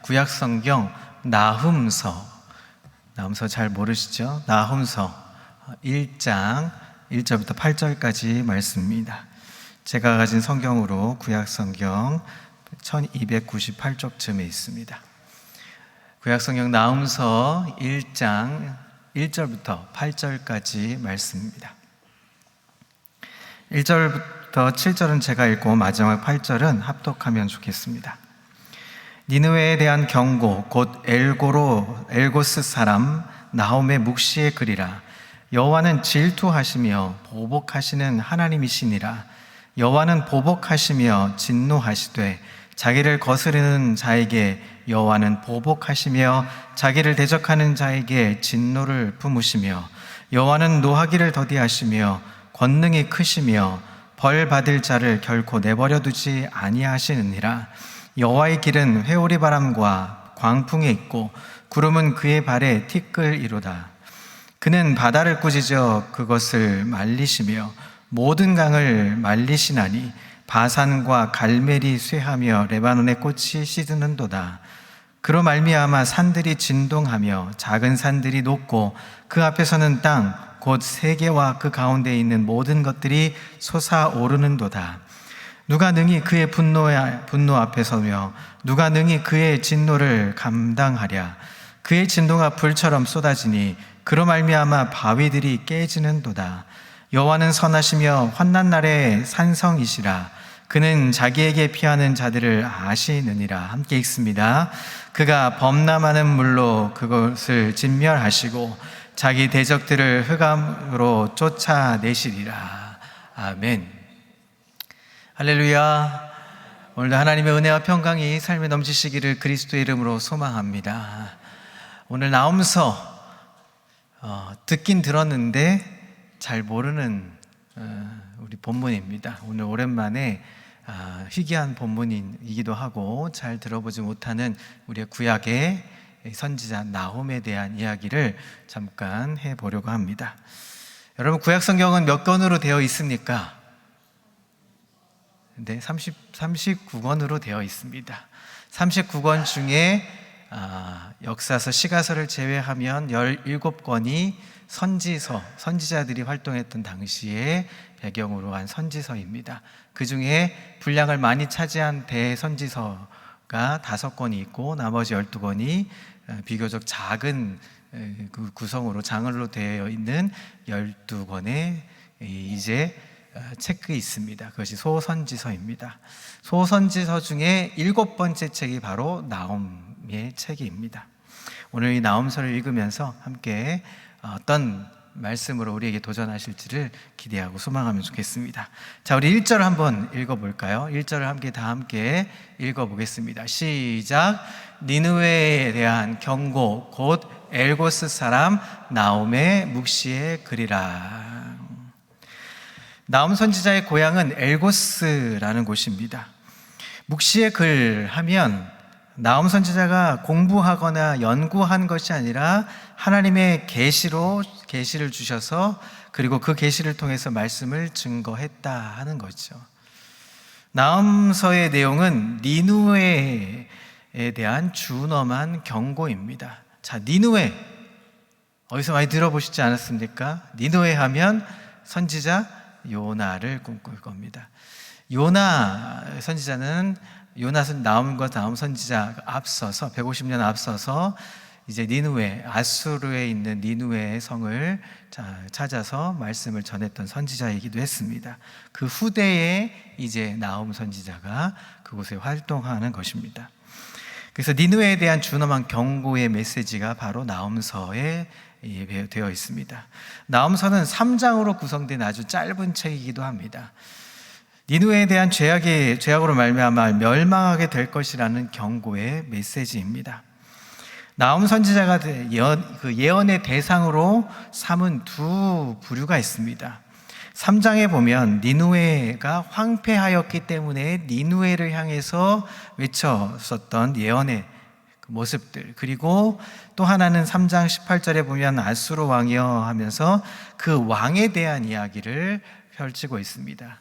구약성경 나훔서 잘 모르시죠? 나훔서 1장 1절부터 8절까지 말씀입니다. 제가 가진 성경으로 구약성경 1298쪽쯤에 있습니다. 구약성경 나훔서 1장 1절부터 8절까지 말씀입니다. 1절부터 7절은 제가 읽고 마지막 8절은 합독하면 좋겠습니다. 니느웨에 대한 경고 곧 엘고스 사람 나홈의 묵시의 글이라. 여호와는 질투하시며 보복하시는 하나님이시니라. 여호와는 보복하시며 진노하시되 자기를 거스르는 자에게 여호와는 보복하시며 자기를 대적하는 자에게 진노를 품으시며 여호와는 노하기를 더디하시며 권능이 크시며 벌 받을 자를 결코 내버려 두지 아니하시느니라. 여호와의 길은 회오리 바람과 광풍에 있고 구름은 그의 발에 티끌이로다. 그는 바다를 꾸짖어 그것을 말리시며 모든 강을 말리시나니 바산과 갈멜이 쇠하며 레바논의 꽃이 시드는도다. 그로 말미암아 산들이 진동하며 작은 산들이 높고 그 앞에서는 땅 곧 세계와 그 가운데에 있는 모든 것들이 솟아오르는도다. 누가 능히 그의 분노 앞에 서며 누가 능히 그의 진노를 감당하랴. 그의 진노가 불처럼 쏟아지니 그로 말미암아 바위들이 깨지는도다. 여호와는 선하시며 환난 날에 산성이시라. 그는 자기에게 피하는 자들을 아시느니라. 함께 읽습니다. 그가 범람하는 물로 그것을 진멸하시고 자기 대적들을 흑암으로 쫓아내시리라. 아멘. 할렐루야. 오늘도 하나님의 은혜와 평강이 삶에 넘치시기를 그리스도의 이름으로 소망합니다. 오늘 나훔서 듣긴 들었는데 잘 모르는 우리 본문입니다. 오늘 오랜만에 희귀한 본문이기도 하고 잘 들어보지 못하는 우리의 구약의 선지자 나홈에 대한 이야기를 잠깐 해보려고 합니다. 여러분, 구약 성경은 몇 권으로 되어 있습니까? 네, 39권으로 되어 있습니다. 39권 중에 역사서, 시가서를 제외하면 17권이 선지자들이 활동했던 당시에 배경으로 한 선지서입니다. 그 중에 분량을 많이 차지한 대선지서가 5권이 있고 나머지 12권이 비교적 작은 구성으로 장을로 되어 있는 12권의 이제 책이 있습니다. 그것이 소선지서입니다. 소선지서 중에 7번째 책이 바로 나홈의 책입니다. 오늘 이 나홈서를 읽으면서 함께 어떤 말씀으로 우리에게 도전하실지를 기대하고 소망하면 좋겠습니다. 자, 우리 1절 한번 읽어볼까요? 1절을 다 함께 읽어보겠습니다. 시작. 니느웨에 대한 경고 곧 엘고스 사람 나홈의 묵시의 글이라. 나홈 선지자의 고향은 엘고스라는 곳입니다. 묵시의 글 하면 나홈 선지자가 공부하거나 연구한 것이 아니라 하나님의 계시를 주셔서 그리고 그 계시를 통해서 말씀을 증거했다 하는 거죠. 나홈서의 내용은 니느웨에 대한 준엄한 경고입니다. 자, 니느웨 어디서 많이 들어보시지 않았습니까? 니느웨 하면 선지자 요나를 꿈꿀 겁니다. 요나 선지자는 나홈과 나홈 선지자가 앞서서 150년 앞서서 이제 니느웨, 아수르에 있는 니느웨의 성을 찾아서 말씀을 전했던 선지자이기도 했습니다. 그 후대에 이제 나홈 선지자가 그곳에 활동하는 것입니다. 그래서 니느웨에 대한 준엄한 경고의 메시지가 바로 나홈서에 되어 있습니다. 나홈서는 3장으로 구성된 아주 짧은 책이기도 합니다. 니느웨에 대한 죄악으로 말미암아 멸망하게 될 것이라는 경고의 메시지입니다. 나홈 선지자가 그 예언의 대상으로 삼은 두 부류가 있습니다. 3장에 보면 니느웨가 황폐하였기 때문에 니느웨를 향해서 외쳤었던 예언의 그 모습들, 그리고 또 하나는 3장 18절에 보면 아수르 왕이여 하면서 그 왕에 대한 이야기를 펼치고 있습니다.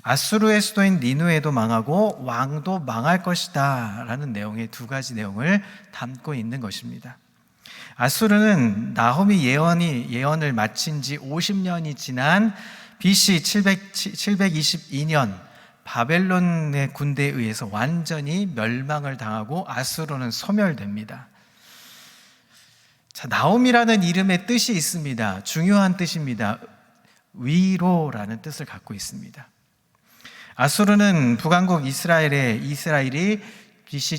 아수르의 수도인 니누에도 망하고 왕도 망할 것이다 라는 내용의 두 가지 내용을 담고 있는 것입니다. 아수르는 나홈이 예언을 마친 지 50년이 지난 BC 722년 바벨론의 군대에 의해서 완전히 멸망을 당하고 아수르는 소멸됩니다. 자, 나홈이라는 이름의 뜻이 있습니다. 중요한 뜻입니다. 위로라는 뜻을 갖고 있습니다. 아수르는 북왕국 이스라엘이 BC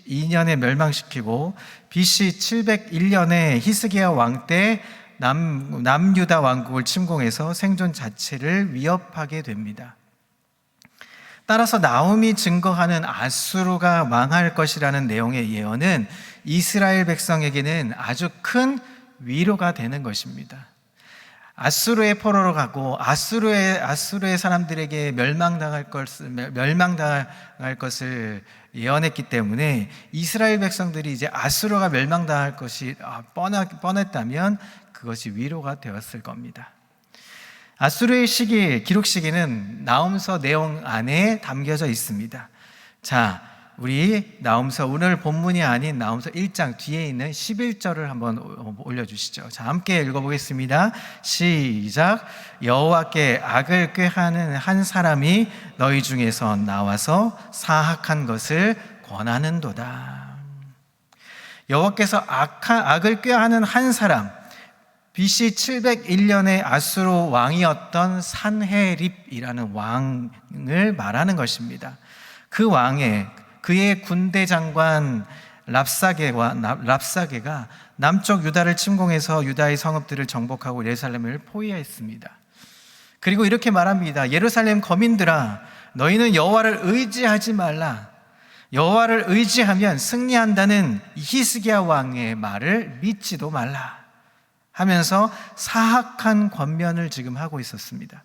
722년에 멸망시키고 BC 701년에 히스기야 왕 때 남유다 왕국을 침공해서 생존 자체를 위협하게 됩니다. 따라서 나홈이 증거하는 아수르가 망할 것이라는 내용의 예언은 이스라엘 백성에게는 아주 큰 위로가 되는 것입니다. 아수르의 포로로 가고 아수르의 사람들에게 멸망당할 것을 예언했기 때문에 이스라엘 백성들이 이제 아수르가 멸망당할 것이 뻔했다면 그것이 위로가 되었을 겁니다. 아수르의 기록 시기는 나홈서 내용 안에 담겨져 있습니다. 자, 우리 나홈서 오늘 본문이 아닌 나홈서 1장 뒤에 있는 11절을 한번 올려주시죠. 자, 함께 읽어보겠습니다. 시작. 여호와께 악을 꾀하는 한 사람이 너희 중에서 나와서 사악한 것을 권하는도다. 여호와께서 악을 꾀하는 한 사람, BC 701년에 아수르 왕이었던 산헤립이라는 왕을 말하는 것입니다. 그의 군대 장관 랍사게가 남쪽 유다를 침공해서 유다의 성읍들을 정복하고 예루살렘을 포위했습니다. 그리고 이렇게 말합니다. 예루살렘 거민들아, 너희는 여호와를 의지하지 말라. 여호와를 의지하면 승리한다는 히스기야 왕의 말을 믿지도 말라 하면서 사악한 권면을 지금 하고 있었습니다.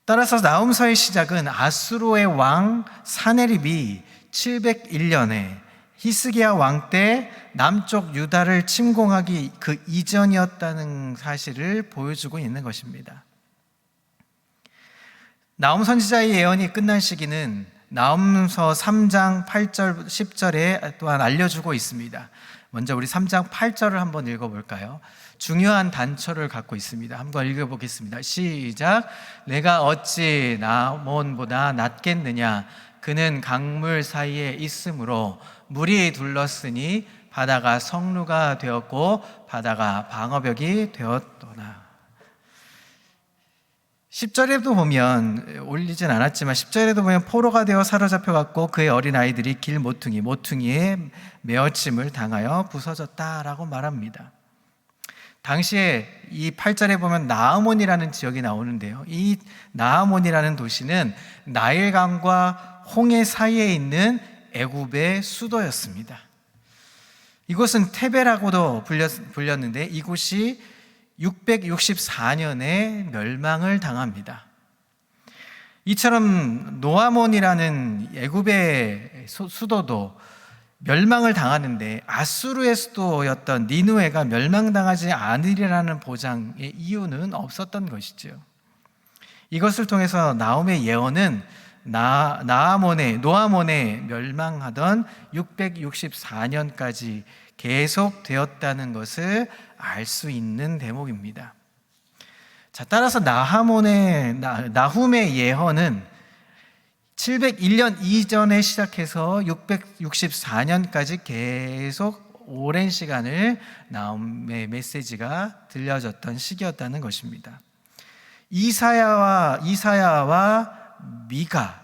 따라서 나홈서의 시작은 아수르의 왕 산헤립이 701년에 히스기야 왕 때 남쪽 유다를 침공하기 그 이전이었다는 사실을 보여주고 있는 것입니다. 나홈 선지자의 예언이 끝난 시기는 나홈서 3장 8절 10절에 또한 알려주고 있습니다. 먼저 우리 3장 8절을 한번 읽어볼까요? 중요한 단초를 갖고 있습니다. 한번 읽어보겠습니다. 시작. 내가 어찌 나몬보다 낫겠느냐? 그는 강물 사이에 있으므로 물이 둘렀으니 바다가 성루가 되었고 바다가 방어벽이 되었도다. 10절에도 보면, 올리진 않았지만 10절에도 보면 포로가 되어 사로잡혀갔고 그의 어린아이들이 길 모퉁이에 메어침을 당하여 부서졌다라고 말합니다. 당시에 이 8절에 보면 나아몬이라는 지역이 나오는데요. 이 나아몬이라는 도시는 나일강과 홍해 사이에 있는 애굽의 수도였습니다. 이곳은 테베라고도 불렸는데 이곳이 664년에 멸망을 당합니다. 이처럼 노아몬이라는 애굽의 수도도 멸망을 당하는데 아수르의 수도였던 니느웨가 멸망당하지 않으리라는 보장의 이유는 없었던 것이죠. 이것을 통해서 나홈의 예언은 노아몬에 멸망하던 664년까지 계속되었다는 것을 알 수 있는 대목입니다. 자, 따라서 나훔의 예언은 701년 이전에 시작해서 664년까지 계속 오랜 시간을 나훔의 메시지가 들려졌던 시기였다는 것입니다. 이사야와 미가,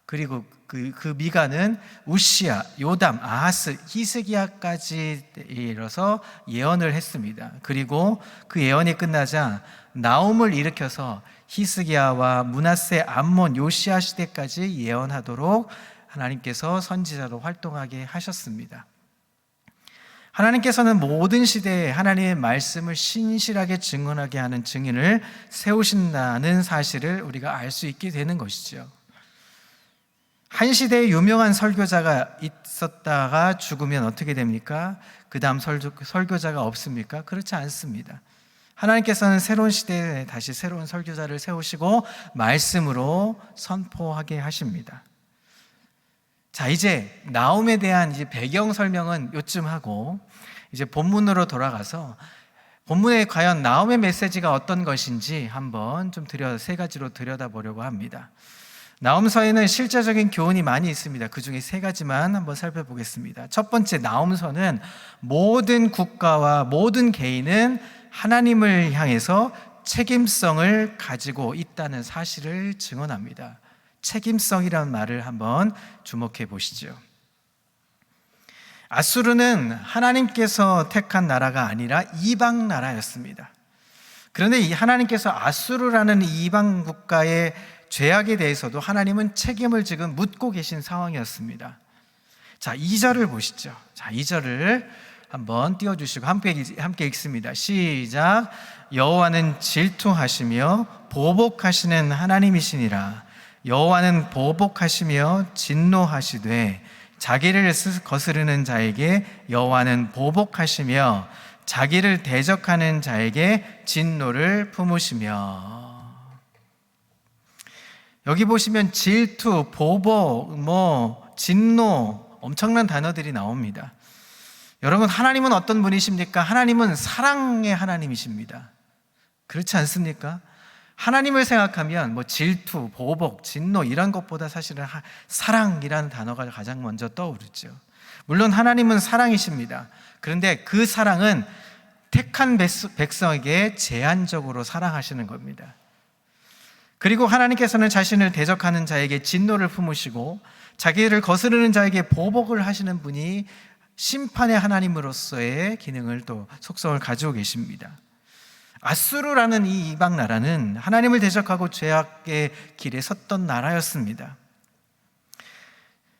그리고 그 미가는 우시야, 요담, 아하스, 히스기야까지 이르러서 예언을 했습니다. 그리고 그 예언이 끝나자 나홈을 일으켜서 히스기야와 므낫세, 암몬, 요시야 시대까지 예언하도록 하나님께서 선지자로 활동하게 하셨습니다. 하나님께서는 모든 시대에 하나님의 말씀을 신실하게 증언하게 하는 증인을 세우신다는 사실을 우리가 알 수 있게 되는 것이죠. 한 시대에 유명한 설교자가 있었다가 죽으면 어떻게 됩니까? 그 다음 설교자가 없습니까? 그렇지 않습니다. 하나님께서는 새로운 시대에 다시 새로운 설교자를 세우시고 말씀으로 선포하게 하십니다. 자, 이제 나움에 대한 이제 배경 설명은 요쯤 하고 이제 본문으로 돌아가서 본문에 과연 나움의 메시지가 어떤 것인지 한번 좀 세 가지로 들여다보려고 합니다. 나움서에는 실제적인 교훈이 많이 있습니다. 그 중에 세 가지만 한번 살펴보겠습니다. 첫 번째, 나움서는 모든 국가와 모든 개인은 하나님을 향해서 책임성을 가지고 있다는 사실을 증언합니다. 책임성이라는 말을 한번 주목해 보시죠. 아수르는 하나님께서 택한 나라가 아니라 이방 나라였습니다. 그런데 이 하나님께서 아수르라는 이방 국가의 죄악에 대해서도 하나님은 책임을 지금 묻고 계신 상황이었습니다. 자, 2절을 보시죠. 자, 2절을 한번 띄워주시고 함께 읽습니다. 시작. 여호와는 질투하시며 보복하시는 하나님이시니라. 여호와는 보복하시며 진노하시되 자기를 거스르는 자에게 여호와는 보복하시며 자기를 대적하는 자에게 진노를 품으시며. 여기 보시면 질투, 보복, 진노, 엄청난 단어들이 나옵니다. 여러분, 하나님은 어떤 분이십니까? 하나님은 사랑의 하나님이십니다. 그렇지 않습니까? 하나님을 생각하면 질투, 보복, 진노 이런 것보다 사실은 사랑이라는 단어가 가장 먼저 떠오르죠. 물론 하나님은 사랑이십니다. 그런데 그 사랑은 택한 백성에게 제한적으로 사랑하시는 겁니다. 그리고 하나님께서는 자신을 대적하는 자에게 진노를 품으시고 자기를 거스르는 자에게 보복을 하시는 분이 심판의 하나님으로서의 기능을 또 속성을 가지고 계십니다. 아수르라는 이 이방 나라는 하나님을 대적하고 죄악의 길에 섰던 나라였습니다.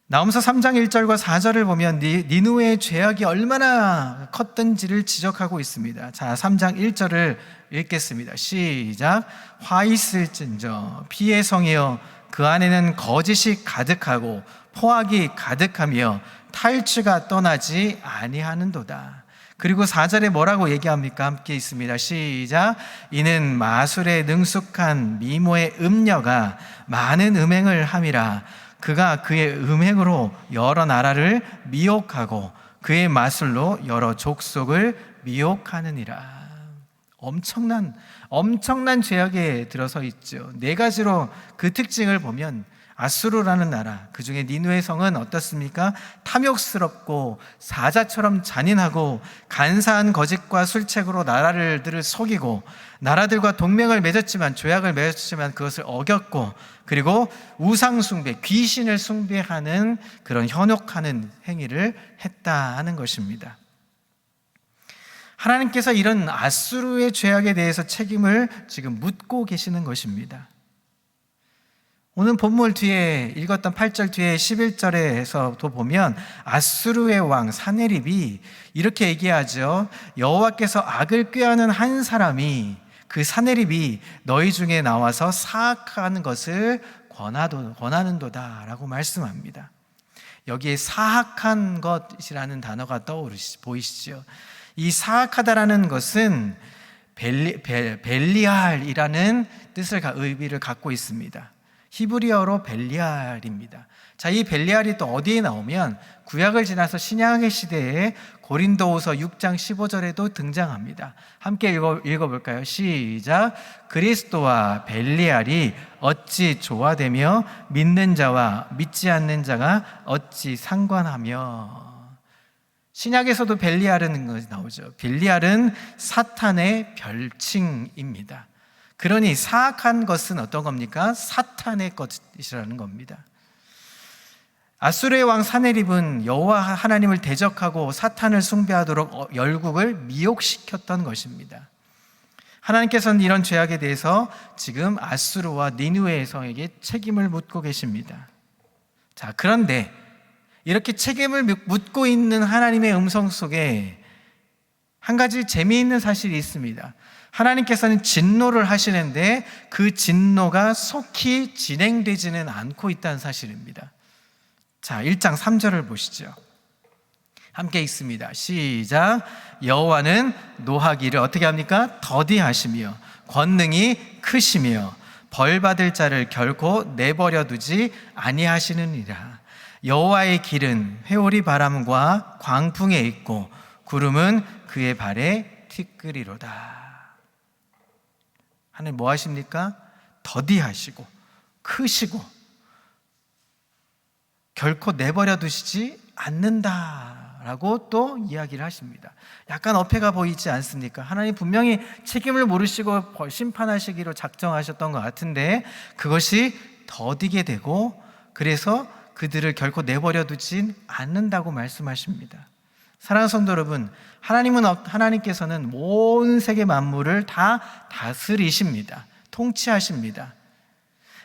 나홈서 3장 1절과 4절을 보면 니느웨의 죄악이 얼마나 컸던지를 지적하고 있습니다. 자, 3장 1절을 읽겠습니다. 시작. 화 있을진저 피의 성이여 그 안에는 거짓이 가득하고 포악이 가득하며 탈취가 떠나지 아니하는도다. 그리고 4절에 뭐라고 얘기합니까? 함께 있습니다. 시작. 이는 마술에 능숙한 미모의 음녀가 많은 음행을 함이라. 그가 그의 음행으로 여러 나라를 미혹하고 그의 마술로 여러 족속을 미혹하느니라. 엄청난 죄악에 들어서 있죠. 네 가지로 그 특징을 보면 아수르라는 나라, 그 중에 니느웨 성은 어떻습니까? 탐욕스럽고 사자처럼 잔인하고 간사한 거짓과 술책으로 나라들을 속이고 나라들과 동맹을 맺었지만 조약을 맺었지만 그것을 어겼고 그리고 우상 숭배, 귀신을 숭배하는 그런 현혹하는 행위를 했다 하는 것입니다. 하나님께서 이런 아수르의 죄악에 대해서 책임을 지금 묻고 계시는 것입니다. 오늘 본문 뒤에 읽었던 8절 뒤에 11절에서도 보면 아수르의 왕 사네립이 이렇게 얘기하죠. 여호와께서 악을 꾀하는 한 사람이 그 사네립이 너희 중에 나와서 사악한 것을 권하는도다 라고 말씀합니다. 여기에 사악한 것이라는 단어가 보이시죠? 이 사악하다라는 것은 벨리알이라는 의미를 갖고 있습니다. 히브리어로 벨리알입니다. 자, 이 벨리알이 또 어디에 나오면 구약을 지나서 신약의 시대에 고린도후서 6장 15절에도 등장합니다. 함께 읽어볼까요? 시작. 그리스도와 벨리알이 어찌 조화되며 믿는 자와 믿지 않는 자가 어찌 상관하며. 신약에서도 벨리알은 것이 나오죠. 벨리알은 사탄의 별칭입니다. 그러니 사악한 것은 어떤 겁니까? 사탄의 것이라는 겁니다. 아수르의 왕 사네립은 여호와 하나님을 대적하고 사탄을 숭배하도록 열국을 미혹시켰던 것입니다. 하나님께서는 이런 죄악에 대해서 지금 아수르와 니느웨의 성에게 책임을 묻고 계십니다. 자, 그런데 이렇게 책임을 묻고 있는 하나님의 음성 속에 한 가지 재미있는 사실이 있습니다. 하나님께서는 진노를 하시는데 그 진노가 속히 진행되지는 않고 있다는 사실입니다. 자, 1장 3절을 보시죠. 함께 읽습니다. 시작. 여호와는 노하기를 어떻게 합니까? 더디하시며 권능이 크시며 벌받을 자를 결코 내버려 두지 아니하시느니라. 여호와의 길은 회오리 바람과 광풍에 있고 구름은 그의 발에 티끌이로다. 하나님 뭐 하십니까? 더디하시고 크시고 결코 내버려 두시지 않는다라고 또 이야기를 하십니다. 약간 어폐가 보이지 않습니까? 하나님 분명히 책임을 물으시고 심판하시기로 작정하셨던 것 같은데 그것이 더디게 되고 그래서 그들을 결코 내버려 두진 않는다고 말씀하십니다. 사랑하는 성도 여러분, 하나님께서는 온 세계 만물을 다 다스리십니다. 통치하십니다.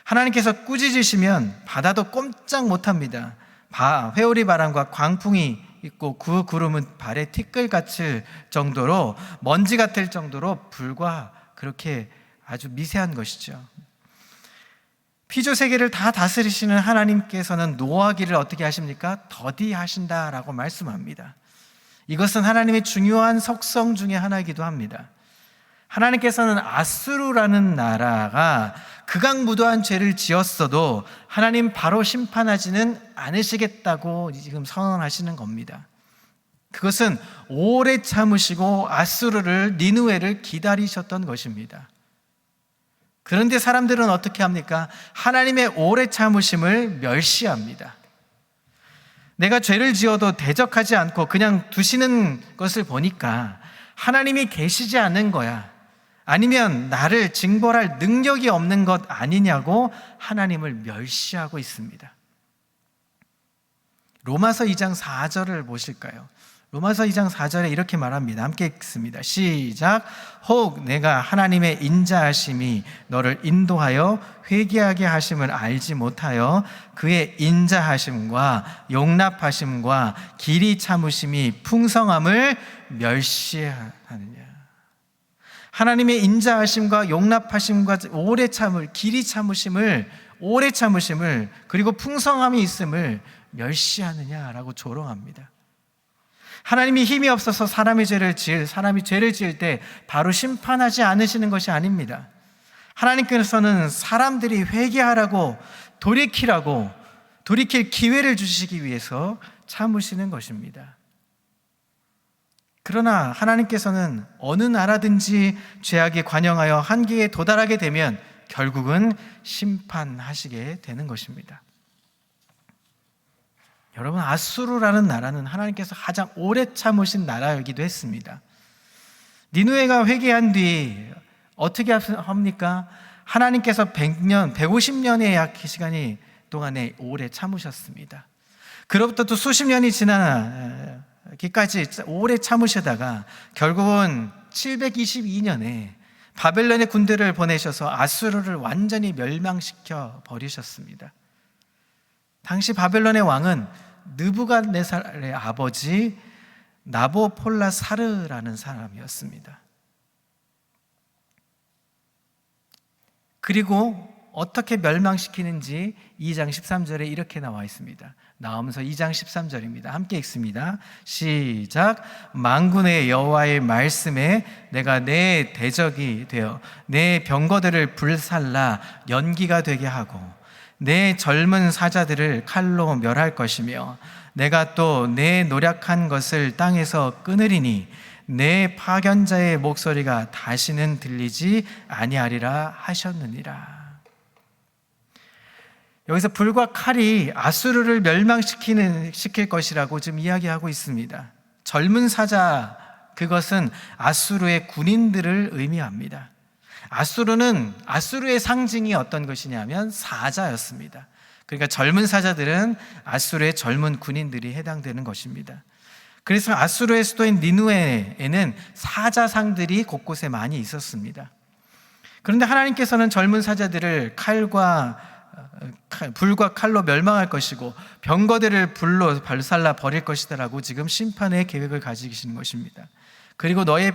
하나님께서 꾸짖으시면 바다도 꼼짝 못합니다. 회오리 바람과 광풍이 있고 그 구름은 발에 티끌 같을 정도로 먼지 같을 정도로 불과 그렇게 아주 미세한 것이죠. 피조 세계를 다 다스리시는 하나님께서는 노하기를 어떻게 하십니까? 더디하신다라고 말씀합니다. 이것은 하나님의 중요한 속성 중에 하나이기도 합니다. 하나님께서는 아수르라는 나라가 극악무도한 죄를 지었어도 하나님 바로 심판하지는 않으시겠다고 지금 선언하시는 겁니다. 그것은 오래 참으시고 아수르를 니느웨를 기다리셨던 것입니다. 그런데 사람들은 어떻게 합니까? 하나님의 오래 참으심을 멸시합니다. 내가 죄를 지어도 대적하지 않고 그냥 두시는 것을 보니까 하나님이 계시지 않은 거야. 아니면 나를 징벌할 능력이 없는 것 아니냐고 하나님을 멸시하고 있습니다. 로마서 2장 4절을 보실까요? 로마서 2장 4절에 이렇게 말합니다. 함께 읽습니다. 시작. 혹 내가 하나님의 인자하심이 너를 인도하여 회개하게 하심을 알지 못하여 그의 인자하심과 용납하심과 길이 참으심이 풍성함을 멸시하느냐. 하나님의 인자하심과 용납하심과 오래 참을, 길이 참으심을, 오래 참으심을, 그리고 풍성함이 있음을 멸시하느냐라고 조롱합니다. 하나님이 힘이 없어서 사람이 죄를 지을 때 바로 심판하지 않으시는 것이 아닙니다. 하나님께서는 사람들이 회개하라고 돌이킬 기회를 주시기 위해서 참으시는 것입니다. 그러나 하나님께서는 어느 나라든지 죄악에 관영하여 한계에 도달하게 되면 결국은 심판하시게 되는 것입니다. 여러분, 아수르라는 나라는 하나님께서 가장 오래 참으신 나라이기도 했습니다. 니느웨가 회개한 뒤 어떻게 합니까? 하나님께서 100년, 150년의 약 시간이 동안에 오래 참으셨습니다. 그로부터 또 수십 년이 지나기까지 오래 참으시다가 결국은 722년에 바벨론의 군대를 보내셔서 아수르를 완전히 멸망시켜 버리셨습니다. 당시 바벨론의 왕은 느부갓네살의 아버지 나보폴라사르라는 사람이었습니다. 그리고 어떻게 멸망시키는지 2장 13절에 이렇게 나와 있습니다. 나오면서 2장 13절입니다. 함께 읽습니다. 시작. 만군의 여호와의 말씀에 내가 내 대적이 되어 내 병거들을 불살라 연기가 되게 하고 내 젊은 사자들을 칼로 멸할 것이며 내가 또 내 노력한 것을 땅에서 끊으리니 내 파견자의 목소리가 다시는 들리지 아니하리라 하셨느니라. 여기서 불과 칼이 아수르를 멸망시킬 것이라고 지금 이야기하고 있습니다. 젊은 사자, 그것은 아수르의 군인들을 의미합니다. 아수르의 상징이 어떤 것이냐면 사자였습니다. 그러니까 젊은 사자들은 아수르의 젊은 군인들이 해당되는 것입니다. 그래서 아수르의 수도인 니느웨에는 사자상들이 곳곳에 많이 있었습니다. 그런데 하나님께서는 젊은 사자들을 불과 칼로 멸망할 것이고 병거들을 불로 발살라 버릴 것이다라고 지금 심판의 계획을 가지시는 것입니다. 그리고 너의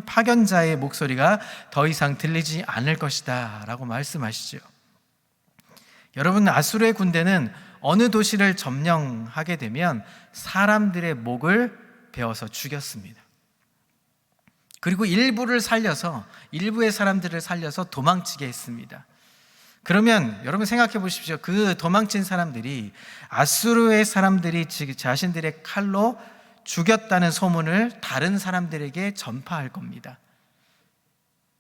파견자의 목소리가 더 이상 들리지 않을 것이다 라고 말씀하시죠. 여러분, 아수르의 군대는 어느 도시를 점령하게 되면 사람들의 목을 베어서 죽였습니다. 그리고 일부의 사람들을 살려서 도망치게 했습니다. 그러면 여러분 생각해 보십시오. 그 도망친 사람들이 아수르의 사람들이 자신들의 칼로 죽였다는 소문을 다른 사람들에게 전파할 겁니다.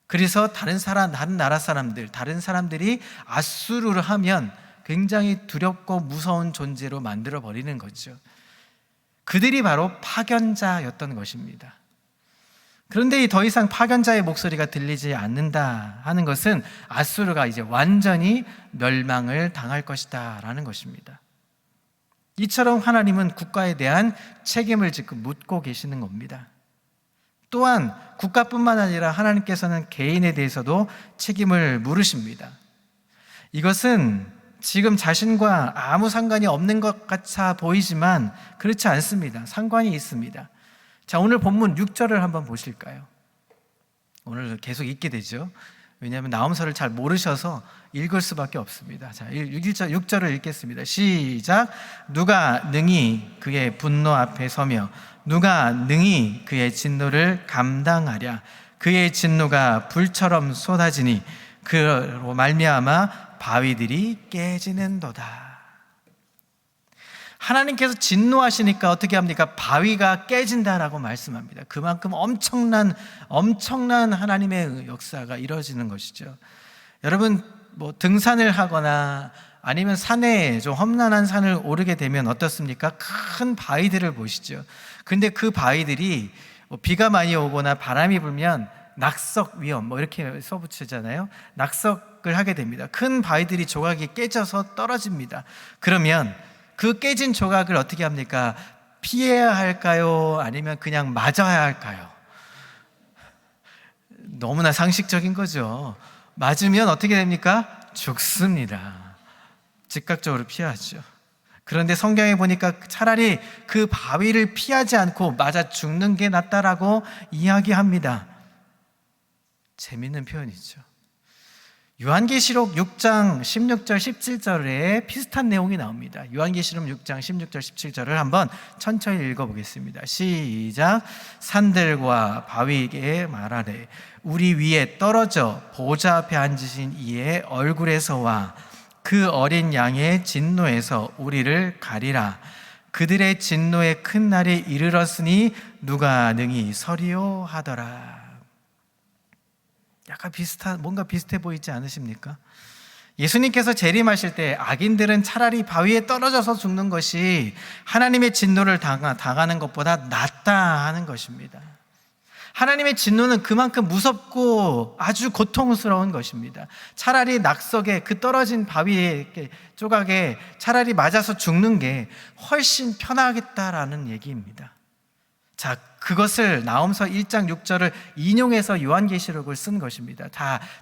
그래서 다른 나라 사람들, 다른 사람들이 아수르를 하면 굉장히 두렵고 무서운 존재로 만들어 버리는 거죠. 그들이 바로 파견자였던 것입니다. 그런데 더 이상 파견자의 목소리가 들리지 않는다 하는 것은 아수르가 이제 완전히 멸망을 당할 것이다 라는 것입니다. 이처럼 하나님은 국가에 대한 책임을 지금 묻고 계시는 겁니다. 또한 국가뿐만 아니라 하나님께서는 개인에 대해서도 책임을 물으십니다. 이것은 지금 자신과 아무 상관이 없는 것 같아 보이지만 그렇지 않습니다. 상관이 있습니다. 자, 오늘 본문 6절을 한번 보실까요? 오늘 계속 읽게 되죠. 왜냐하면 나음서를 잘 모르셔서 읽을 수밖에 없습니다. 자, 6절을 읽겠습니다. 시작. 누가 능히 그의 분노 앞에 서며 누가 능히 그의 진노를 감당하랴. 그의 진노가 불처럼 쏟아지니 그로 말미암아 바위들이 깨지는도다. 하나님께서 진노하시니까 어떻게 합니까? 바위가 깨진다라고 말씀합니다. 그만큼 엄청난 하나님의 역사가 이루어지는 것이죠. 여러분, 등산을 하거나 아니면 산에 좀 험난한 산을 오르게 되면 어떻습니까? 큰 바위들을 보시죠. 근데 그 바위들이 비가 많이 오거나 바람이 불면 낙석 위험 이렇게 써붙이잖아요. 낙석을 하게 됩니다. 큰 바위들이 조각이 깨져서 떨어집니다. 그러면 그 깨진 조각을 어떻게 합니까? 피해야 할까요? 아니면 그냥 맞아야 할까요? 너무나 상식적인 거죠. 맞으면 어떻게 됩니까? 죽습니다. 즉각적으로 피하죠. 그런데 성경에 보니까 차라리 그 바위를 피하지 않고 맞아 죽는 게 낫다라고 이야기합니다. 재밌는 표현이죠. 요한계시록 6장 16절 17절에 비슷한 내용이 나옵니다. 요한계시록 6장 16절 17절을 한번 천천히 읽어보겠습니다. 시작. 산들과 바위에게 말하래. 우리 위에 떨어져 보좌 앞에 앉으신 이의 얼굴에서와 그 어린 양의 진노에서 우리를 가리라. 그들의 진노의 큰 날이 이르렀으니 누가 능히 서리요 하더라. 약간 뭔가 비슷해 보이지 않으십니까? 예수님께서 재림하실 때 악인들은 차라리 바위에 떨어져서 죽는 것이 하나님의 진노를 당하는 것보다 낫다 하는 것입니다. 하나님의 진노는 그만큼 무섭고 아주 고통스러운 것입니다. 차라리 낙석에 그 떨어진 바위의 조각에 차라리 맞아서 죽는 게 훨씬 편하겠다라는 얘기입니다. 자, 그것을 나홈서 1장 6절을 인용해서 요한계시록을 쓴 것입니다.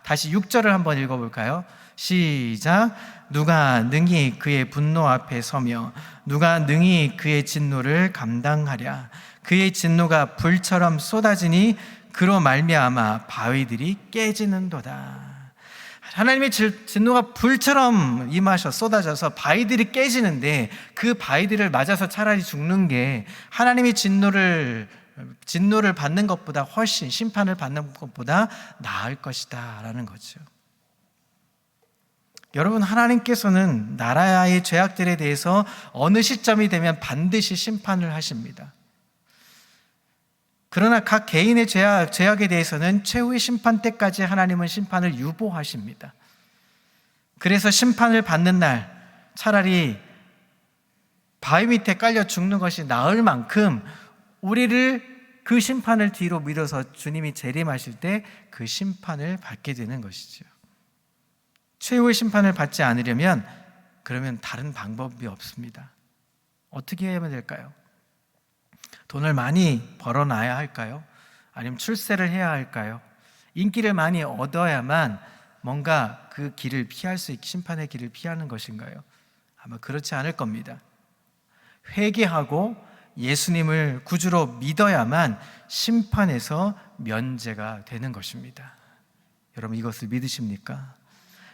다시 6절을 한번 읽어볼까요? 시작. 누가 능히 그의 분노 앞에 서며 누가 능히 그의 진노를 감당하랴. 그의 진노가 불처럼 쏟아지니 그로 말미암아 바위들이 깨지는도다. 하나님의 진노가 불처럼 임하셔 쏟아져서 바위들이 깨지는데 그 바위들을 맞아서 차라리 죽는 게 하나님의 진노를 받는 것보다 훨씬 심판을 받는 것보다 나을 것이다 라는 거죠. 여러분, 하나님께서는 나라의 죄악들에 대해서 어느 시점이 되면 반드시 심판을 하십니다. 그러나 각 개인의 죄악에 대해서는 최후의 심판 때까지 하나님은 심판을 유보하십니다. 그래서 심판을 받는 날 차라리 바위 밑에 깔려 죽는 것이 나을 만큼 우리를 그 심판을 뒤로 미뤄서 주님이 재림하실 때 그 심판을 받게 되는 것이죠. 최후의 심판을 받지 않으려면 그러면 다른 방법이 없습니다. 어떻게 하면 될까요? 돈을 많이 벌어놔야 할까요? 아니면 출세를 해야 할까요? 인기를 많이 얻어야만 뭔가 그 길을 심판의 길을 피하는 것인가요? 아마 그렇지 않을 겁니다. 회개하고 예수님을 구주로 믿어야만 심판에서 면제가 되는 것입니다. 여러분, 이것을 믿으십니까?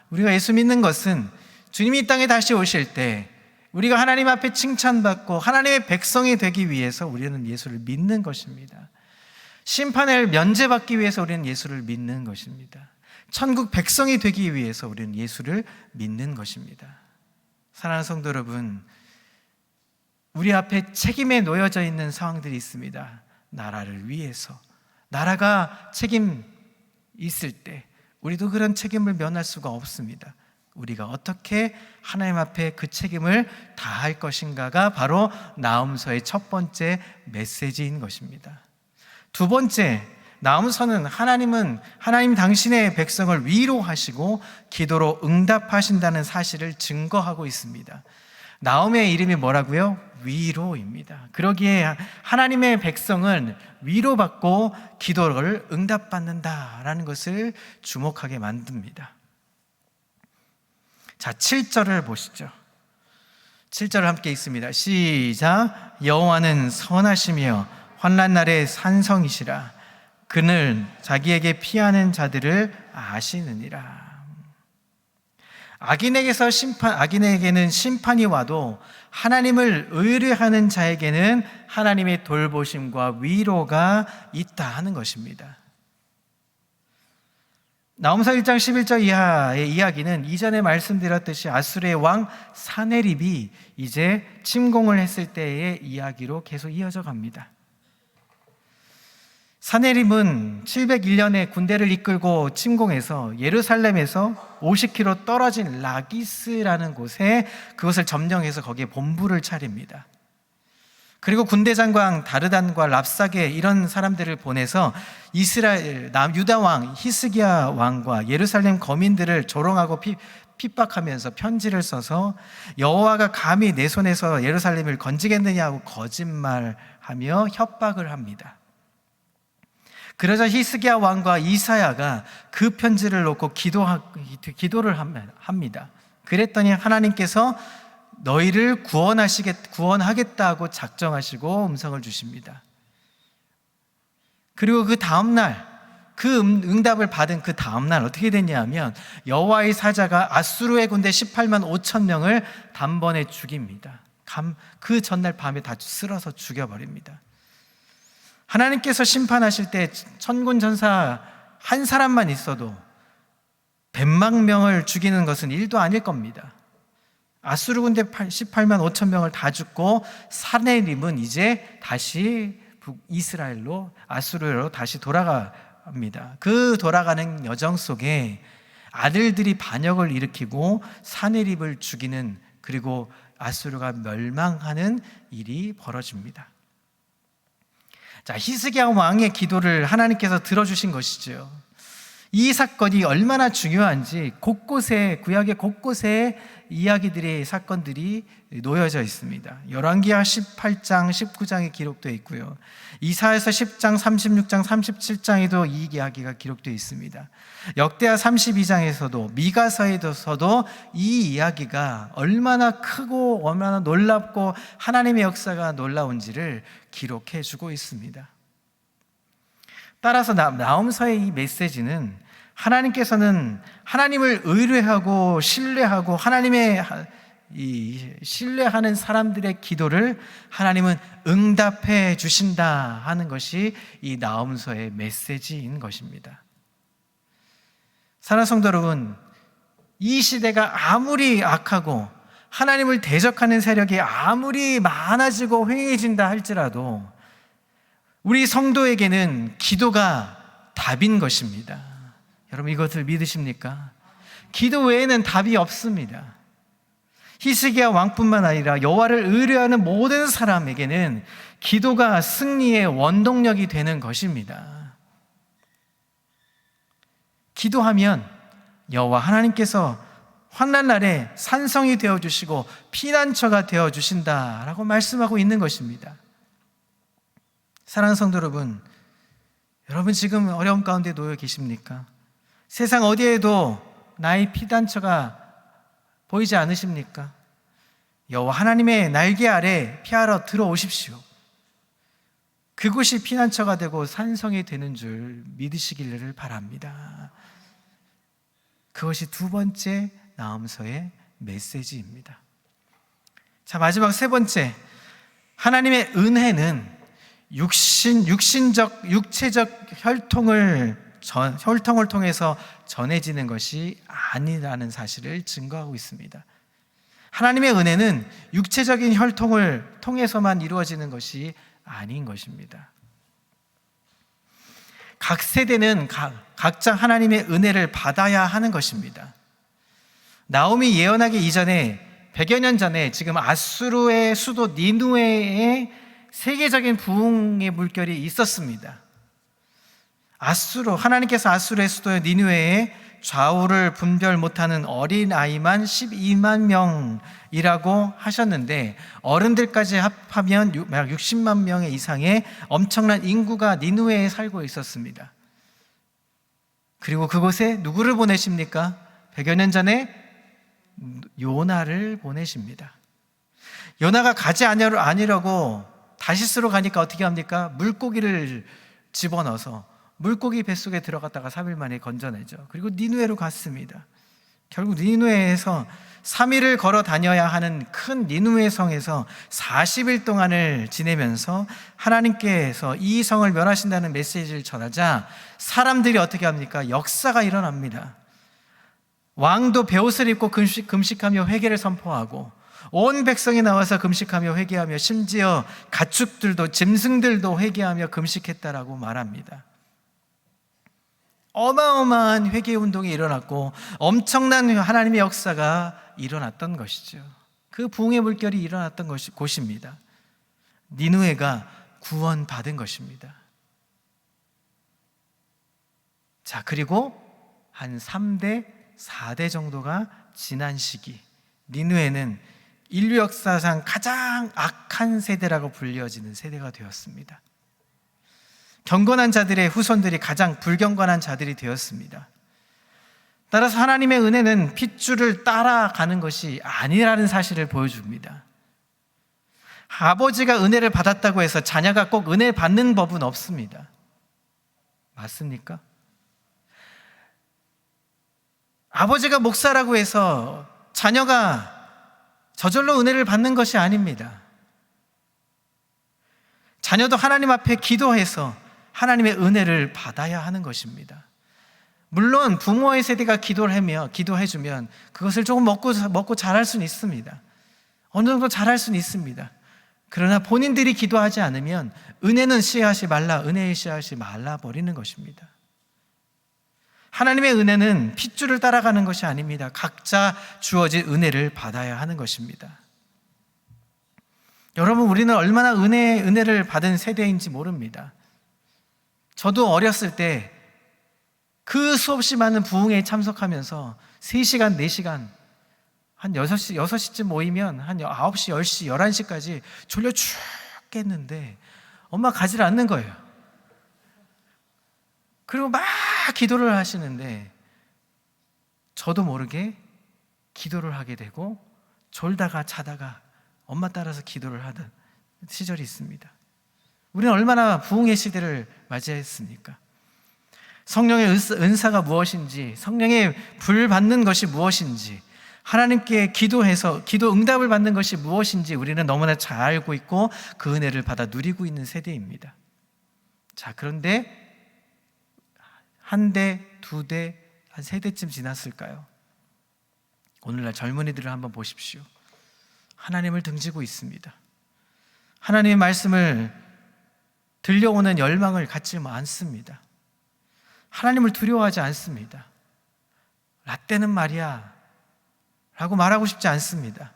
우리가 예수 믿는 것은 주님이 이 땅에 다시 오실 때 우리가 하나님 앞에 칭찬받고 하나님의 백성이 되기 위해서 우리는 예수를 믿는 것입니다. 심판을 면제받기 위해서 우리는 예수를 믿는 것입니다. 천국 백성이 되기 위해서 우리는 예수를 믿는 것입니다. 사랑하는 성도 여러분, 우리 앞에 책임에 놓여져 있는 상황들이 있습니다. 나라를 위해서. 나라가 책임 있을 때 우리도 그런 책임을 면할 수가 없습니다. 우리가 어떻게 하나님 앞에 그 책임을 다할 것인가가 바로 나음서의 첫 번째 메시지인 것입니다. 두 번째, 나음서는 하나님 당신의 백성을 위로하시고 기도로 응답하신다는 사실을 증거하고 있습니다. 나음의 이름이 뭐라고요? 위로입니다. 그러기에 하나님의 백성은 위로받고 기도를 응답받는다라는 것을 주목하게 만듭니다. 자, 7절을 보시죠. 7절을 함께 읽습니다. 시작. 여호와는 선하시며 환난 날의 산성이시라. 그는 자기에게 피하는 자들을 아시느니라. 악인에게는 심판이 와도 하나님을 의뢰하는 자에게는 하나님의 돌보심과 위로가 있다 하는 것입니다. 나홈서 1장 11절 이하의 이야기는 이전에 말씀드렸듯이 아수르의 왕 사네립이 이제 침공을 했을 때의 이야기로 계속 이어져 갑니다. 사네립은 701년에 군대를 이끌고 침공해서 예루살렘에서 50km 떨어진 라기스라는 곳에 그것을 점령해서 거기에 본부를 차립니다. 그리고 군대 장관 다르단과 랍사게 이런 사람들을 보내서 유다 왕 히스기야 왕과 예루살렘 거민들을 조롱하고 핍박하면서 편지를 써서 여호와가 감히 내 손에서 예루살렘을 건지겠느냐고 거짓말하며 협박을 합니다. 그러자 히스기야 왕과 이사야가 그 편지를 놓고 기도를 합니다. 그랬더니 하나님께서 너희를 구원하겠다고 작정하시고 음성을 주십니다. 그리고 그 다음날, 응답을 받은 그 다음날 어떻게 됐냐면 여호와의 사자가 아수르의 군대 18만 5천 명을 단번에 죽입니다. 그 전날 밤에 다 쓸어서 죽여버립니다. 하나님께서 심판하실 때 천군 전사 한 사람만 있어도 100만 명을 죽이는 것은 일도 아닐 겁니다. 아수르 군대 18만 5천 명을 다 죽고 사네립은 이제 다시 이스라엘로 아수르로 다시 돌아갑니다. 그 돌아가는 여정 속에 아들들이 반역을 일으키고 사네립을 죽이는, 그리고 아수르가 멸망하는 일이 벌어집니다. 자, 히스기야 왕의 기도를 하나님께서 들어주신 것이죠. 이 사건이 얼마나 중요한지 구약의 곳곳에 이야기들의 사건들이 놓여져 있습니다. 열왕기하 18장, 19장에 기록되어 있고요. 이사야서 10장, 36장, 37장에도 이 이야기가 기록되어 있습니다. 역대하 32장에서도 미가서에서도 이 이야기가 얼마나 크고 얼마나 놀랍고 하나님의 역사가 놀라운지를 기록해 주고 있습니다. 따라서 나홈서의 이 메시지는 하나님께서는 하나님을 의뢰하고 신뢰하고 신뢰하는 사람들의 기도를 하나님은 응답해 주신다 하는 것이 이 나홈서의 메시지인 것입니다. 사랑하는 성도 여러분, 이 시대가 아무리 악하고 하나님을 대적하는 세력이 아무리 많아지고 횡해진다 할지라도 우리 성도에게는 기도가 답인 것입니다. 여러분, 이것을 믿으십니까? 기도 외에는 답이 없습니다. 히스기야 왕뿐만 아니라 여호와를 의뢰하는 모든 사람에게는 기도가 승리의 원동력이 되는 것입니다. 기도하면 여호와 하나님께서 환난 날에 산성이 되어주시고 피난처가 되어주신다라고 말씀하고 있는 것입니다. 사랑하는 성도 여러분, 여러분 지금 어려움 가운데 놓여 계십니까? 세상 어디에도 나의 피난처가 보이지 않으십니까? 여호와 하나님의 날개 아래 피하러 들어오십시오. 그곳이 피난처가 되고 산성이 되는 줄 믿으시기를 바랍니다. 그것이 두 번째 나홈서의 메시지입니다. 자, 마지막 세 번째, 하나님의 은혜는 육체적 혈통을 통해서 전해지는 것이 아니라는 사실을 증거하고 있습니다. 하나님의 은혜는 육체적인 혈통을 통해서만 이루어지는 것이 아닌 것입니다. 각 세대는 각자 하나님의 은혜를 받아야 하는 것입니다. 나홈이 예언하기 이전에 100여 년 전에 지금 아수르의 수도 니누웨에 세계적인 부흥의 물결이 있었습니다. 하나님께서 아수르의 수도 니누웨에 좌우를 분별 못하는 어린아이만 12만 명이라고 하셨는데, 어른들까지 합하면 약 60만 명 이상의 엄청난 인구가 니누웨에 살고 있었습니다. 그리고 그곳에 누구를 보내십니까? 100여 년 전에 요나를 보내십니다. 요나가 가지 아니라고 다시스로 가니까 어떻게 합니까? 물고기를 집어넣어서 물고기 뱃속에 들어갔다가 3일 만에 건져내죠. 그리고 니누웨로 갔습니다. 결국 니누웨에서 3일을 걸어 다녀야 하는 큰 니누웨 성에서 40일 동안을 지내면서 하나님께서 이 성을 멸하신다는 메시지를 전하자 사람들이 어떻게 합니까? 역사가 일어납니다. 왕도 베옷을 입고 금식하며 회개를 선포하고, 온 백성이 나와서 금식하며 회개하며, 심지어 가축들도 짐승들도 회개하며 금식했다라고 말합니다. 어마어마한 회개 운동이 일어났고 엄청난 하나님의 역사가 일어났던 것이죠. 그 부흥의 물결이 일어났던 곳입니다. 니누웨가 구원받은 것입니다. 자, 그리고 한 3대, 4대 정도가 지난 시기, 니누웨는 인류 역사상 가장 악한 세대라고 불려지는 세대가 되었습니다. 경건한 자들의 후손들이 가장 불경건한 자들이 되었습니다. 따라서 하나님의 은혜는 핏줄을 따라가는 것이 아니라는 사실을 보여줍니다. 아버지가 은혜를 받았다고 해서 자녀가 꼭 은혜 받는 법은 없습니다. 맞습니까? 아버지가 목사라고 해서 자녀가 저절로 은혜를 받는 것이 아닙니다. 자녀도 하나님 앞에 기도해서 하나님의 은혜를 받아야 하는 것입니다. 물론 부모의 세대가 기도해주면 그것을 조금 먹고 자랄 수는 있습니다. 어느 정도 자랄 수는 있습니다. 그러나 본인들이 기도하지 않으면 은혜의 씨앗이 말라 버리는 것입니다. 하나님의 은혜는 핏줄을 따라가는 것이 아닙니다. 각자 주어진 은혜를 받아야 하는 것입니다. 여러분, 우리는 얼마나 은혜를 받은 세대인지 모릅니다. 저도 어렸을 때 그 수없이 많은 부흥회에 참석하면서 3시간, 4시간, 한 6시쯤 모이면 한 9시, 10시, 11시까지 졸려 죽겠는데 엄마 가지를 않는 거예요. 그리고 막 기도를 하시는데 저도 모르게 기도를 하게 되고 졸다가 자다가 엄마 따라서 기도를 하던 시절이 있습니다. 우리는 얼마나 부흥의 시대를 맞이했습니까? 성령의 은사가 무엇인지, 성령의 불 받는 것이 무엇인지, 하나님께 기도해서 기도 응답을 받는 것이 무엇인지 우리는 너무나 잘 알고 있고 그 은혜를 받아 누리고 있는 세대입니다. 자, 그런데 한 대, 두 대, 한 3대쯤 지났을까요? 오늘날 젊은이들을 한번 보십시오. 하나님을 등지고 있습니다. 하나님의 말씀을 들려오는 열망을 갖지 않습니다. 하나님을 두려워하지 않습니다. 라떼는 말이야 라고 말하고 싶지 않습니다.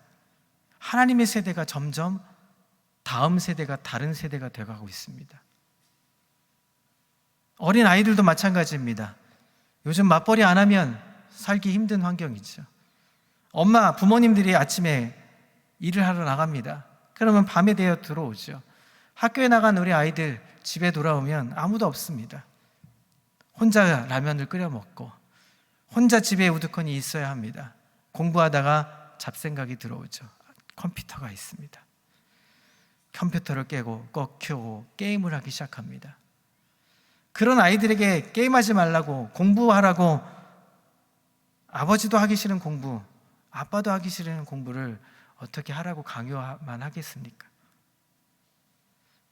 하나님의 세대가 점점 다음 세대가 다른 세대가 되어가고 있습니다. 어린 아이들도 마찬가지입니다. 요즘 맞벌이 안 하면 살기 힘든 환경이죠. 부모님들이 아침에 일을 하러 나갑니다. 그러면 밤에 되어 들어오죠. 학교에 나간 우리 아이들 집에 돌아오면 아무도 없습니다. 혼자 라면을 끓여 먹고 혼자 집에 우두커니 있어야 합니다. 공부하다가 잡생각이 들어오죠. 컴퓨터가 있습니다. 컴퓨터를 깨고 켜고 게임을 하기 시작합니다. 그런 아이들에게 게임하지 말라고, 공부하라고, 아버지도 하기 싫은 공부, 아빠도 하기 싫은 공부를 어떻게 하라고 강요만 하겠습니까?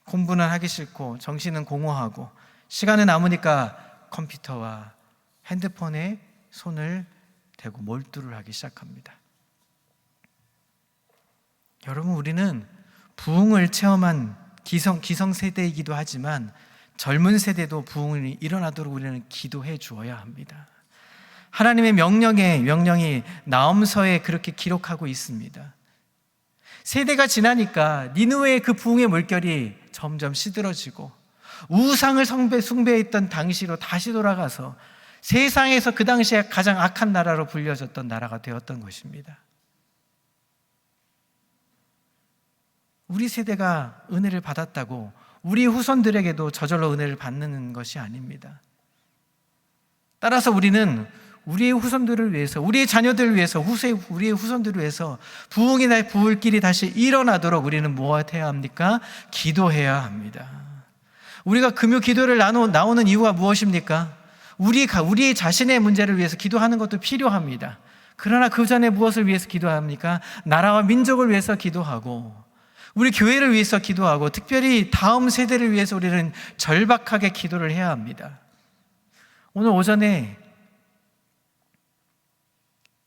공부는 하기 싫고 정신은 공허하고 시간은 남으니까 컴퓨터와 핸드폰에 손을 대고 몰두를 하기 시작합니다. 여러분, 우리는 부흥을 체험한 기성세대이기도 하지만 젊은 세대도 부흥이 일어나도록 우리는 기도해 주어야 합니다. 하나님의 명령이 나홈서에 그렇게 기록하고 있습니다. 세대가 지나니까 니느웨의 그 부흥의 물결이 점점 시들어지고 우상을 숭배했던 당시로 다시 돌아가서 세상에서 그 당시에 가장 악한 나라로 불려졌던 나라가 되었던 것입니다. 우리 세대가 은혜를 받았다고 우리 후손들에게도 저절로 은혜를 받는 것이 아닙니다. 따라서 우리는 우리의 후손들을 위해서, 우리의 자녀들을 위해서, 우리의 후손들을 위해서 부흥의 부흥길이 다시 일어나도록 우리는 무엇 해야 합니까? 기도해야 합니다. 우리가 금요 기도를 나오는 이유가 무엇입니까? 우리 자신의 문제를 위해서 기도하는 것도 필요합니다. 그러나 그 전에 무엇을 위해서 기도합니까? 나라와 민족을 위해서 기도하고 우리 교회를 위해서 기도하고 특별히 다음 세대를 위해서 우리는 절박하게 기도를 해야 합니다. 오늘 오전에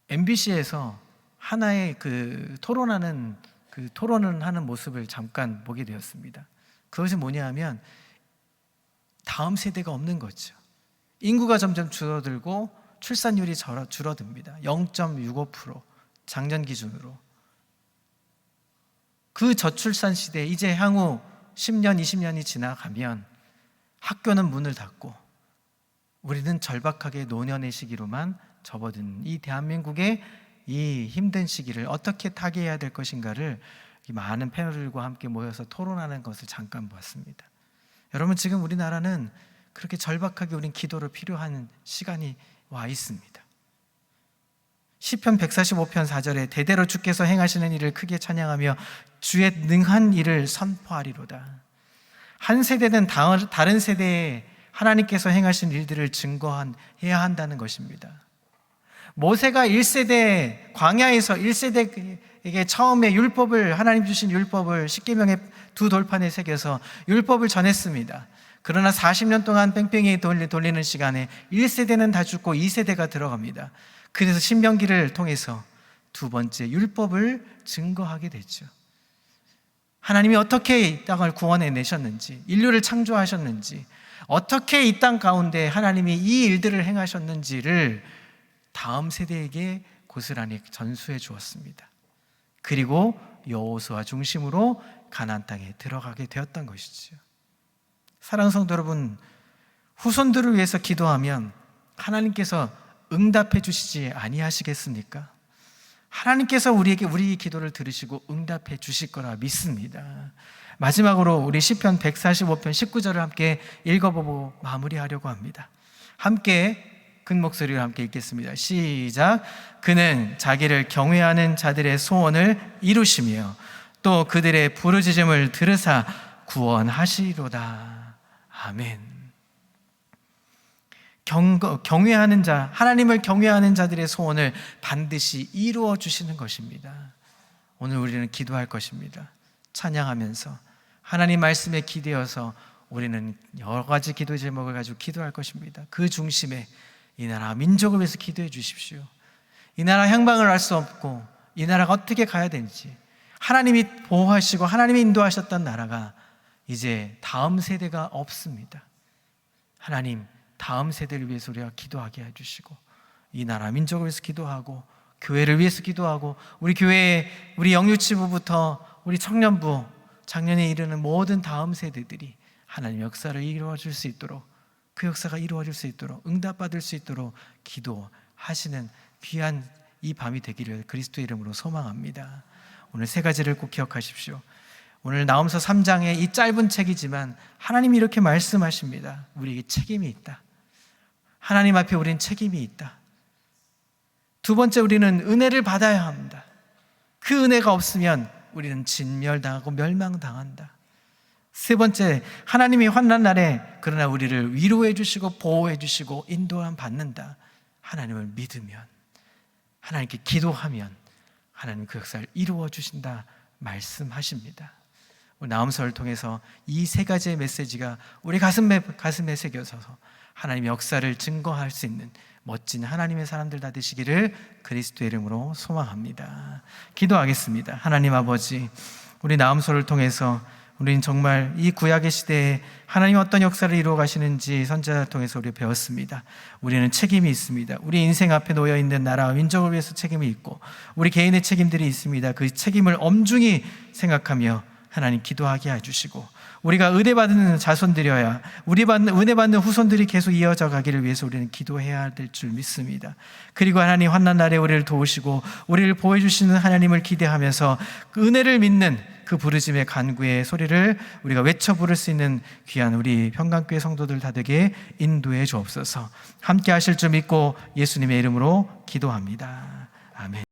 MBC에서 하나의 토론을 하는 모습을 잠깐 보게 되었습니다. 그것이 뭐냐 하면 다음 세대가 없는 거죠. 인구가 점점 줄어들고 출산율이 줄어듭니다. 0.65% 작년 기준으로. 그 저출산 시대, 이제 향후 10년, 20년이 지나가면 학교는 문을 닫고 우리는 절박하게 노년의 시기로만 접어든 이 대한민국의 이 힘든 시기를 어떻게 타개해야 될 것인가를 많은 패널들과 함께 모여서 토론하는 것을 잠깐 보았습니다. 여러분, 지금 우리나라는 그렇게 절박하게 우린 기도를 필요한 시간이 와 있습니다. 시편 145편 4절에 대대로 주께서 행하시는 일을 크게 찬양하며 주의 능한 일을 선포하리로다. 한 세대는 다른 세대에 하나님께서 행하신 일들을 증거해야 한다는 것입니다. 모세가 1세대 광야에서 1세대에게 처음에 하나님 주신 율법을 십계명의 두 돌판에 새겨서 율법을 전했습니다. 그러나 40년 동안 뺑뺑이 돌리는 시간에 1세대는 다 죽고 2세대가 들어갑니다. 그래서 신명기를 통해서 두 번째 율법을 증거하게 됐죠. 하나님이 어떻게 이 땅을 구원해 내셨는지, 인류를 창조하셨는지, 어떻게 이 땅 가운데 하나님이 이 일들을 행하셨는지를 다음 세대에게 고스란히 전수해 주었습니다. 그리고 여호수아 중심으로 가나안 땅에 들어가게 되었던 것이죠. 사랑하는 성도 여러분, 후손들을 위해서 기도하면 하나님께서 응답해 주시지 아니하시겠습니까? 하나님께서 우리 기도를 들으시고 응답해 주실 거라 믿습니다. 마지막으로 우리 시편 145편 19절을 함께 읽어보고 마무리하려고 합니다. 함께 큰 목소리로 함께 읽겠습니다. 시작. 그는 자기를 경외하는 자들의 소원을 이루시며 또 그들의 부르짖음을 들으사 구원하시리로다. 아멘. 경외하는 자, 하나님을 경외하는 자들의 소원을 반드시 이루어 주시는 것입니다. 오늘 우리는 기도할 것입니다. 찬양하면서 하나님 말씀에 기대어서 우리는 여러 가지 기도 제목을 가지고 기도할 것입니다. 그 중심에 이 나라 민족을 위해서 기도해 주십시오. 이 나라 향방을 알 수 없고 이 나라가 어떻게 가야 되는지 하나님이 보호하시고 하나님이 인도하셨던 나라가 이제 다음 세대가 없습니다. 하나님, 다음 세대를 위해서 우리가 기도하게 해주시고 이 나라 민족을 위해서 기도하고 교회를 위해서 기도하고 우리 교회의 우리 영유치부부터 우리 청년부, 작년에 이르는 모든 다음 세대들이 하나님 역사를 이루어줄 수 있도록, 그 역사가 이루어질 수 있도록, 응답받을 수 있도록 기도하시는 귀한 이 밤이 되기를 그리스도의 이름으로 소망합니다. 오늘 세 가지를 꼭 기억하십시오. 오늘 나홈서 3장의 이 짧은 책이지만 하나님이 이렇게 말씀하십니다. 우리에게 책임이 있다. 하나님 앞에 우리는 책임이 있다. 두 번째, 우리는 은혜를 받아야 합니다. 그 은혜가 없으면 우리는 진멸당하고 멸망당한다. 세 번째, 하나님이 환난 날에 그러나 우리를 위로해 주시고 보호해 주시고 인도함 받는다. 하나님을 믿으면, 하나님께 기도하면 하나님 그 역사를 이루어 주신다 말씀하십니다. 나음서를 통해서 이 세 가지의 메시지가 우리 가슴에 새겨져서 하나님의 역사를 증거할 수 있는 멋진 하나님의 사람들 다 되시기를 그리스도의 이름으로 소망합니다. 기도하겠습니다. 하나님 아버지, 우리 나음서를 통해서 우리는 정말 이 구약의 시대에 하나님 어떤 역사를 이루어 가시는지 선지자를 통해서 우리 배웠습니다. 우리는 책임이 있습니다. 우리 인생 앞에 놓여 있는 나라와 민족을 위해서 책임이 있고 우리 개인의 책임들이 있습니다. 그 책임을 엄중히 생각하며 하나님 기도하게 해주시고 우리가 은혜받는 자손들이어야 은혜받는 후손들이 계속 이어져 가기를 위해서 우리는 기도해야 될 줄 믿습니다. 그리고 하나님 환난 날에 우리를 도우시고 우리를 보호해주시는 하나님을 기대하면서 그 은혜를 믿는 그 부르심의 간구의 소리를 우리가 외쳐 부를 수 있는 귀한 우리 평강교회 성도들 다 되게 인도해 주옵소서. 함께 하실 줄 믿고 예수님의 이름으로 기도합니다. 아멘.